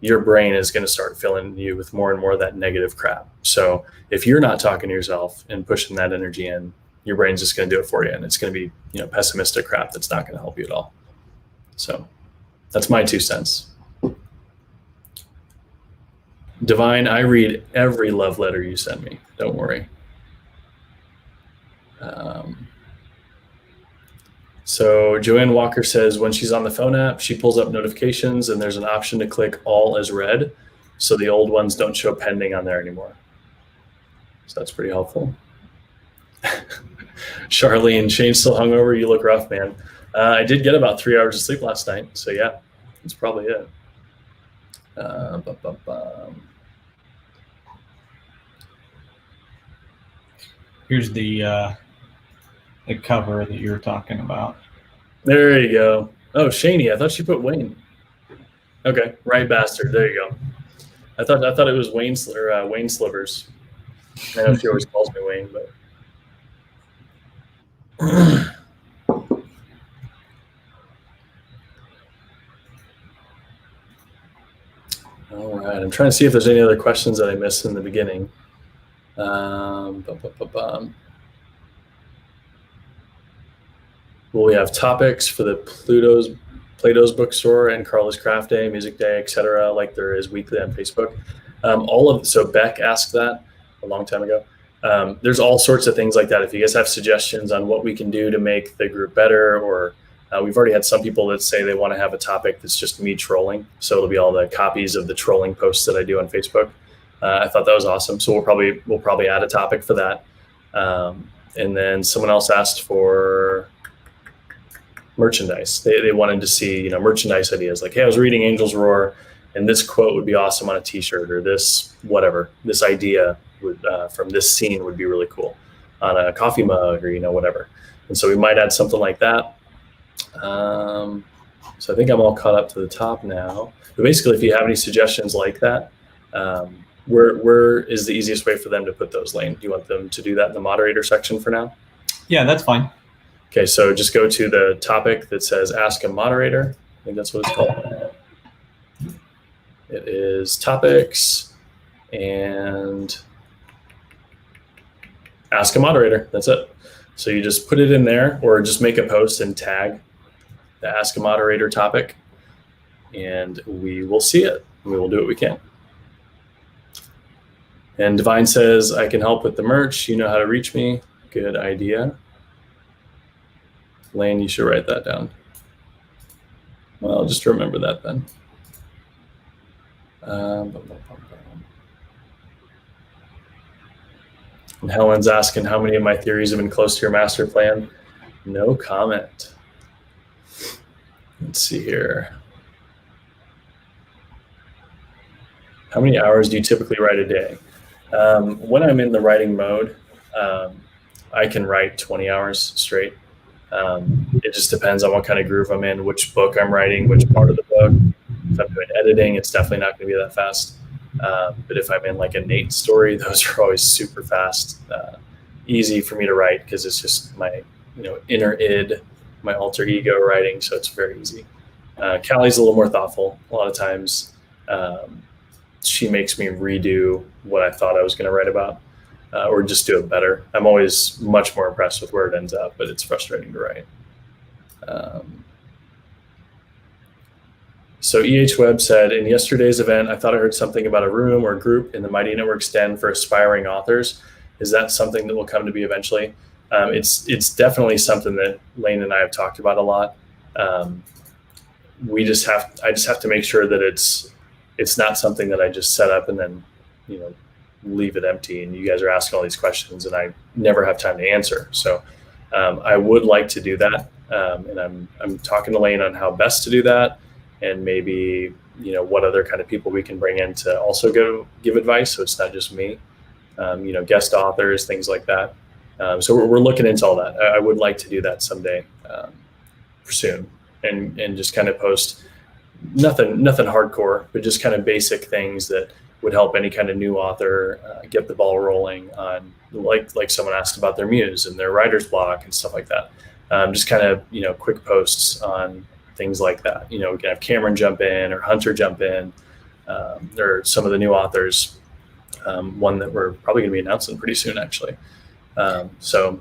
your brain is going to start filling you with more and more of that negative crap. So if you're not talking to yourself and pushing that energy in, your brain's just going to do it for you, and it's going to be, pessimistic crap that's not going to help you at all. So that's my 2 cents. Divine, I read every love letter you send me. Don't worry. So Joanne Walker says when she's on the phone app, she pulls up notifications and there's an option to click all as read, so the old ones don't show pending on there anymore. So that's pretty helpful. Charlene, Shayne's still hungover. You look rough, man. I did get about 3 hours of sleep last night, so yeah, that's probably it. Here's the cover that you were talking about. There you go. Oh, Shayne, I thought she put Wayne. Okay, right bastard. There you go. I thought it was Wayne Slivers. I know she always calls me Wayne, but. All right, I'm trying to see if there's any other questions that I missed in the beginning. Will we have topics for the Plato's Bookstore and Carla's Craft Day, Music Day, etc., like there is weekly on Facebook? So Beck asked that a long time ago. There's all sorts of things like that. If you guys have suggestions on what we can do to make the group better, or we've already had some people that say they want to have a topic that's just me trolling. So it'll be all the copies of the trolling posts that I do on Facebook. I thought that was awesome. So we'll probably add a topic for that. And then someone else asked for merchandise. They wanted to see, merchandise ideas. Like, hey, I was reading Angel's Roar, and this quote would be awesome on a T-shirt, or this idea would from this scene would be really cool on a coffee mug, or whatever. And so we might add something like that. So I think I'm all caught up to the top now. But basically, if you have any suggestions like that, where is the easiest way for them to put those, Lane? Do you want them to do that in the moderator section for now? Yeah, that's fine. Okay, so just go to the topic that says Ask a Moderator. I think that's what it's called. It is topics and Ask a Moderator. That's it. So you just put it in there, or just make a post and tag the Ask a Moderator topic, and we will see it. We will do what we can. And Divine says, I can help with the merch. You know how to reach me. Good idea. Lane, you should write that down. Well, just remember that then. And Helen's asking how many of my theories have been close to your master plan. No comment. Let's see here. How many hours do you typically write a day? When I'm in the writing mode, I can write 20 hours straight. It just depends on what kind of groove I'm in, which book I'm writing, which part of the book. If I'm doing editing, it's definitely not going to be that fast. But if I'm in like a Nate story, those are always super fast, easy for me to write because it's just my inner id, my alter ego writing, so it's very easy. Callie's a little more thoughtful. A lot of times she makes me redo what I thought I was going to write about. Or just do it better. I'm always much more impressed with where it ends up, but it's frustrating to write. So EH Webb said, in yesterday's event, I thought I heard something about a room or group in the Mighty Networks Den for aspiring authors. Is that something that will come to be eventually? It's definitely something that Lane and I have talked about a lot. I just have to make sure that it's not something that I just set up and then, leave it empty, and you guys are asking all these questions and I never have time to answer. So I would like to do that, and I'm talking to Lane on how best to do that, and maybe what other kind of people we can bring in to also give advice, so it's not just me. Guest authors, things like that. So we're looking into all that. I would like to do that someday, soon, and just kind of post nothing hardcore, but just kind of basic things that would help any kind of new author get the ball rolling on, like someone asked about their muse and their writer's block and stuff like that. Just kind of, quick posts on things like that. We can have Cameron jump in or Hunter jump in. There are some of the new authors, one that we're probably going to be announcing pretty soon, actually. So,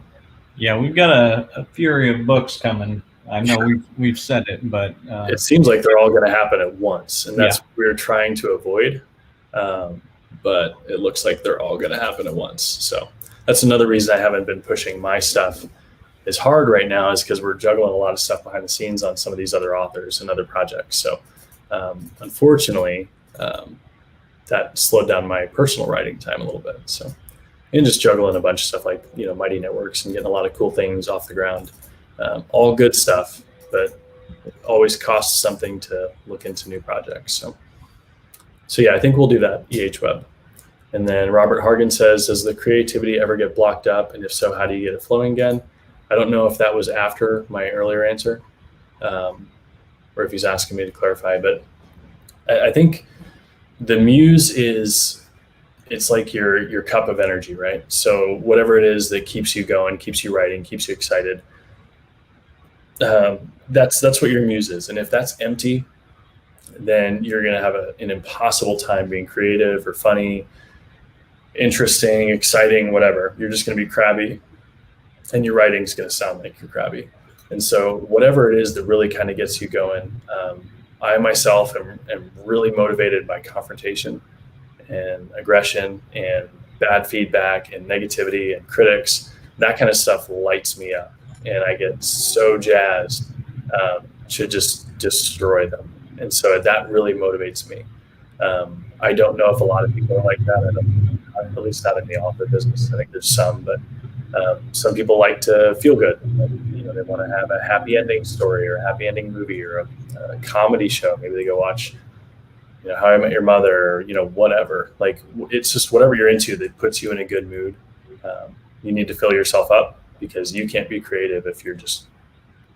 yeah, we've got a fury of books coming. I know we've said it, but it seems like they're all going to happen at once, and that's what we're trying to avoid. But it looks like they're all going to happen at once. So that's another reason I haven't been pushing my stuff as hard right now, is because we're juggling a lot of stuff behind the scenes on some of these other authors and other projects. So unfortunately, that slowed down my personal writing time a little bit. So, and just juggling a bunch of stuff like, Mighty Networks and getting a lot of cool things off the ground. All good stuff, but it always costs something to look into new projects. So yeah, I think we'll do that, Web. And then Robert Hargan says, does the creativity ever get blocked up? And if so, how do you get it flowing again? I don't know if that was after my earlier answer, or if he's asking me to clarify, but I think the muse it's like your cup of energy, right? So whatever it is that keeps you going, keeps you writing, keeps you excited, that's what your muse is. And if that's empty, then you're going to have an impossible time being creative or funny, interesting, exciting, whatever. You're just going to be crabby, and your writing's going to sound like you're crabby. And so whatever it is that really kind of gets you going, I myself am really motivated by confrontation and aggression and bad feedback and negativity and critics. That kind of stuff lights me up, and I get so jazzed to just destroy them. And so that really motivates me. I don't know if a lot of people are like that. At least not in the author business. I think there's some, but some people like to feel good. They want to have a happy ending story or a happy ending movie or a comedy show. Maybe they go watch, How I Met Your Mother, or, whatever. Like, it's just whatever you're into that puts you in a good mood. You need to fill yourself up, because you can't be creative if you're just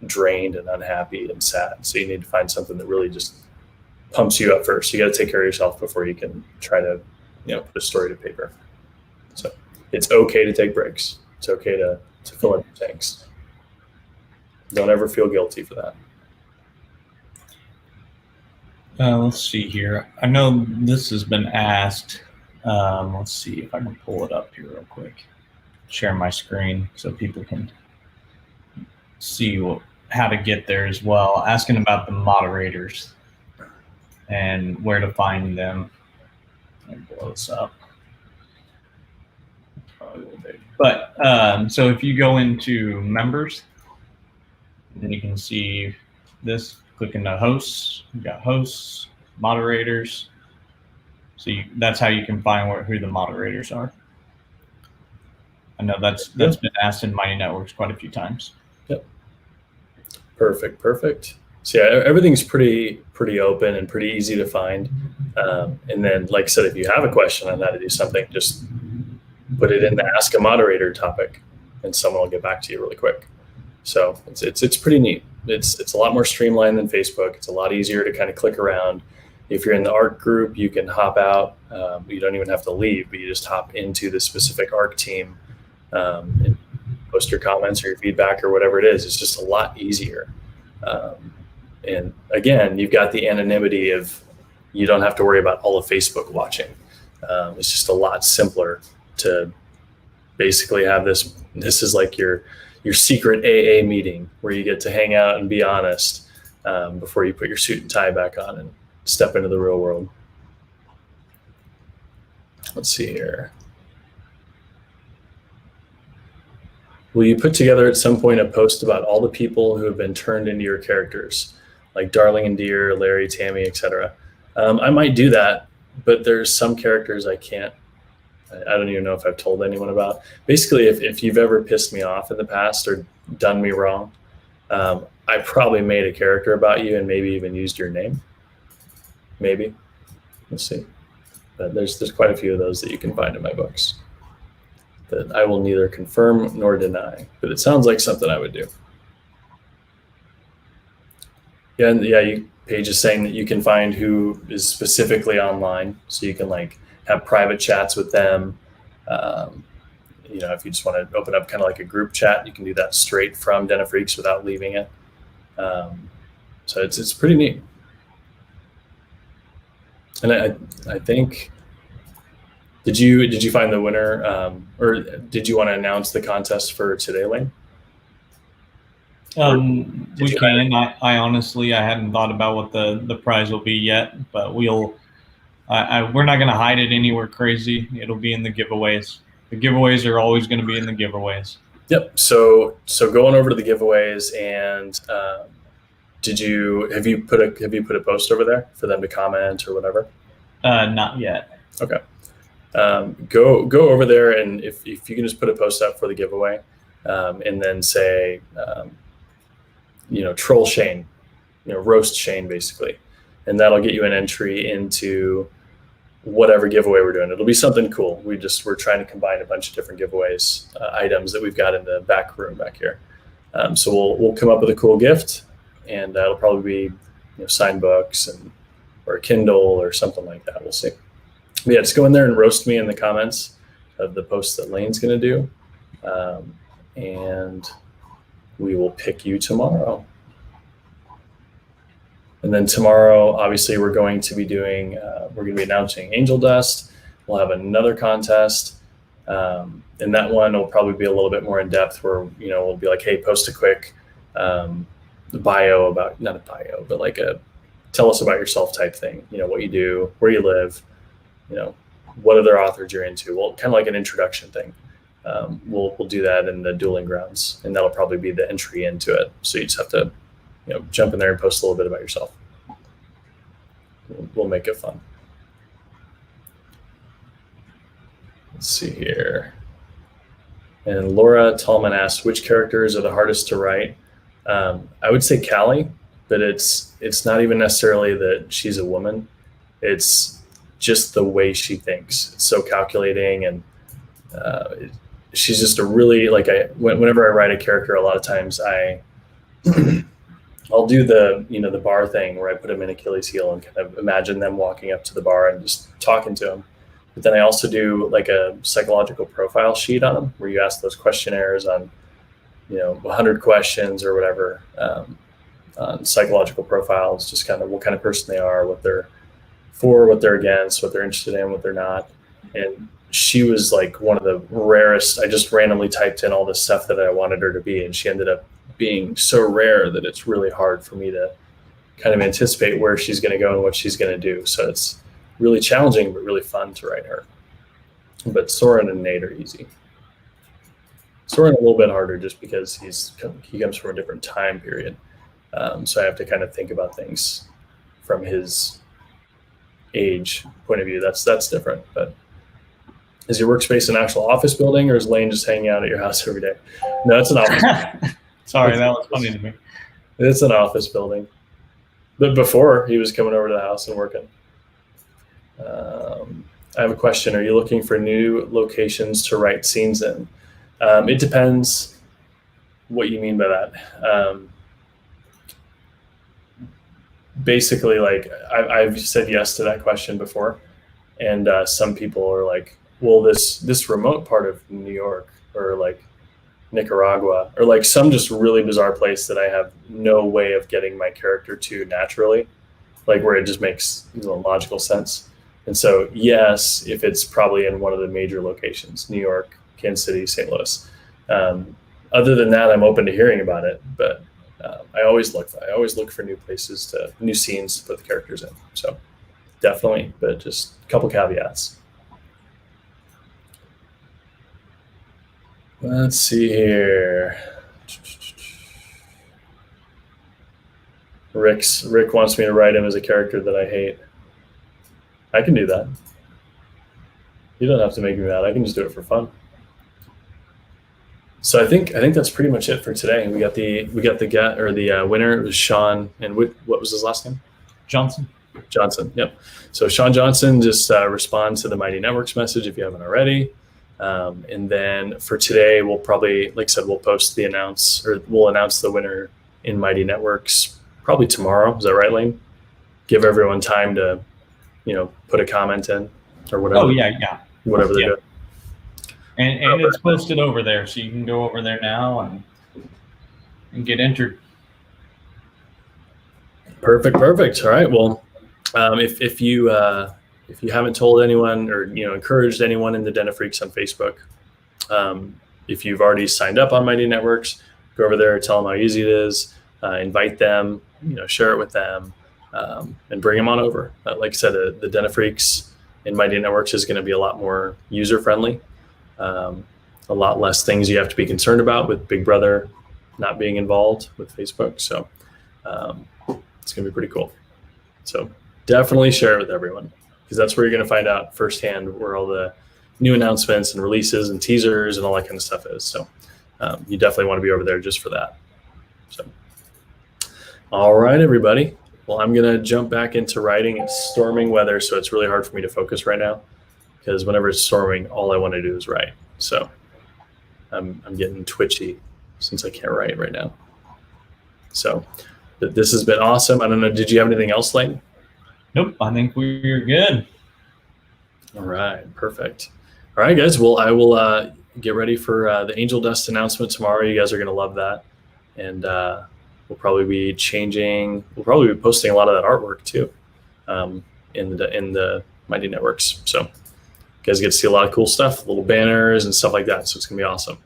drained and unhappy and sad. So you need to find something that really just pumps you up first. You got to take care of yourself before you can try to, put a story to paper. So it's okay to take breaks. It's okay to fill in your tanks. Don't ever feel guilty for that. Let's see here. I know this has been asked. Let's see if I can pull it up here real quick. Share my screen so people can see how to get there as well. Asking about the moderators and where to find them. Let me blow this up. Probably a little big. But so if you go into members, then you can see this. Click into hosts. You got hosts, moderators. So that's how you can find who the moderators are. I know that's been asked in Mighty Networks quite a few times. Yep. Perfect. So yeah, everything's pretty open and pretty easy to find. And then, like I said, if you have a question on how to do something, just put it in the Ask a Moderator topic, and someone will get back to you really quick. So it's pretty neat. It's a lot more streamlined than Facebook. It's a lot easier to kind of click around. If you're in the ARC group, you can hop out. You don't even have to leave, but you just hop into the specific ARC team and post your comments or your feedback or whatever it is. It's just a lot easier. And again, you've got the anonymity of, you don't have to worry about all of Facebook watching. It's just a lot simpler to basically have this. This is like your secret AA meeting where you get to hang out and be honest before you put your suit and tie back on and step into the real world. Let's see here. Will you put together at some point a post about all the people who have been turned into your characters, like Darling and Deer, Larry, Tammy, etc.? I might do that, but there's some characters I can't. I don't even know if I've told anyone about. Basically, if you've ever pissed me off in the past or done me wrong, I probably made a character about you and maybe even used your name. Maybe. We'll see. But there's quite a few of those that you can find in my books that I will neither confirm nor deny. But it sounds like something I would do. Yeah, and Paige is saying that you can find who is specifically online, so you can like have private chats with them. If you just want to open up kind of like a group chat, you can do that straight from Den of Freaks without leaving it. So it's pretty neat. And I think, did you find the winner, or did you want to announce the contest for today, Lane? We can. I honestly, I hadn't thought about what the prize will be yet, but we're not going to hide it anywhere crazy. It'll be in the giveaways. The giveaways are always going to be in the giveaways. Yep. So going over to the giveaways, and have you put a post over there for them to comment or whatever? Not yet. Okay. Go over there, and if you can just put a post up for the giveaway, and then say, troll Shayne, roast Shayne basically, and that'll get you an entry into whatever giveaway we're doing. It'll be something cool. We're trying to combine a bunch of different giveaways, items that we've got in the back room back here. So we'll come up with a cool gift, and that'll probably be signed books or a Kindle or something like that. We'll see. But yeah, just go in there and roast me in the comments of the post that Lane's going to do, and we will pick you tomorrow. And then tomorrow, obviously, we're going to be announcing Angel Dust. We'll have another contest. And that one will probably be a little bit more in depth where, we'll be like, hey, post a quick bio about, not a bio, but like tell us about yourself type thing. What you do, where you live, what other authors you're into. Well, kind of like an introduction thing. We'll do that in the Dueling Grounds, and that'll probably be the entry into it. So you just have to jump in there and post a little bit about yourself. We'll make it fun. Let's see here. And Laura Tallman asked, which characters are the hardest to write? I would say Callie, but it's not even necessarily that she's a woman. It's just the way she thinks. It's so calculating, and she's just a really, whenever I write a character, a lot of times I'll do the bar thing where I put them in Achilles heel and kind of imagine them walking up to the bar and just talking to them. But then I also do like a psychological profile sheet on them where you ask those questionnaires on, 100 questions or whatever, on psychological profiles, just kind of what kind of person they are, what they're for, what they're against, what they're interested in, what they're not. And she was like one of the rarest. I just randomly typed in all the stuff that I wanted her to be, and she ended up being so rare that it's really hard for me to kind of anticipate where she's going to go and what she's going to do. So it's really challenging, but really fun to write her. But Soren and Nate are easy. Soren a little bit harder just because he comes from a different time period. So I have to kind of think about things from his age point of view. That's different. But is your workspace an actual office building, or is Lane just hanging out at your house every day? No, it's an office building. Sorry, that was funny to me. It's an office building. But before, he was coming over to the house and working. I have a question. Are you looking for new locations to write scenes in? It depends what you mean by that. Basically, I've said yes to that question before. And some people are like, well, this remote part of New York or like Nicaragua or like some just really bizarre place that I have no way of getting my character to naturally, like where it just makes logical sense. And so, yes, if it's probably in one of the major locations, New York, Kansas City, St. Louis. Other than that, I'm open to hearing about it, but I always look for new scenes to put the characters in. So definitely, but just a couple caveats. Let's see here. Rick wants me to write him as a character that I hate. I can do that. You don't have to make me mad. I can just do it for fun. So I think that's pretty much it for today. We got the winner. It was Sean, and what was his last name? Johnson. Yep. So Sean Johnson, just respond to the Mighty Networks message if you haven't already. And then for today, we'll probably, like I said, we'll announce the winner in Mighty Networks probably tomorrow. Is that right, Lane? Give everyone time to, put a comment in. or whatever. Oh yeah. Whatever they're doing. And it's posted over there, so you can go over there now and get entered. Perfect. All right. Well, if you haven't told anyone or encouraged anyone in the Den of Freaks on Facebook, if you've already signed up on Mighty Networks, go over there, tell them how easy it is, invite them, share it with them, and bring them on over. Like I said, the Den of Freaks in Mighty Networks is going to be a lot more user friendly. A lot less things you have to be concerned about with Big Brother not being involved with Facebook. So it's going to be pretty cool. So definitely share it with everyone, because that's where you're going to find out firsthand where all the new announcements and releases and teasers and all that kind of stuff is. So you definitely want to be over there just for that. So, all right, everybody. Well, I'm going to jump back into writing. It's storming weather, so it's really hard for me to focus right now, because whenever it's storming, all I want to do is write. So I'm getting twitchy since I can't write right now. So this has been awesome. I don't know. Did you have anything else, Layton? Nope. I think we're good. All right. Perfect. All right, guys. Well, I will get ready for the Angel Dust announcement tomorrow. You guys are going to love that. And we'll probably be posting a lot of that artwork too in the Mighty Networks. So you guys get to see a lot of cool stuff, little banners and stuff like that. So it's going to be awesome.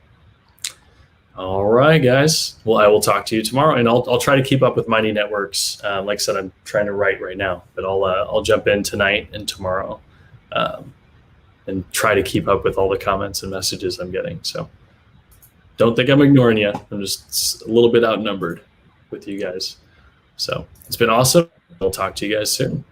All right, guys. Well, I will talk to you tomorrow, and I'll try to keep up with Mighty Networks. Like I said, I'm trying to write right now, but I'll jump in tonight and tomorrow, and try to keep up with all the comments and messages I'm getting. So don't think I'm ignoring you. I'm just a little bit outnumbered with you guys. So it's been awesome. I'll talk to you guys soon.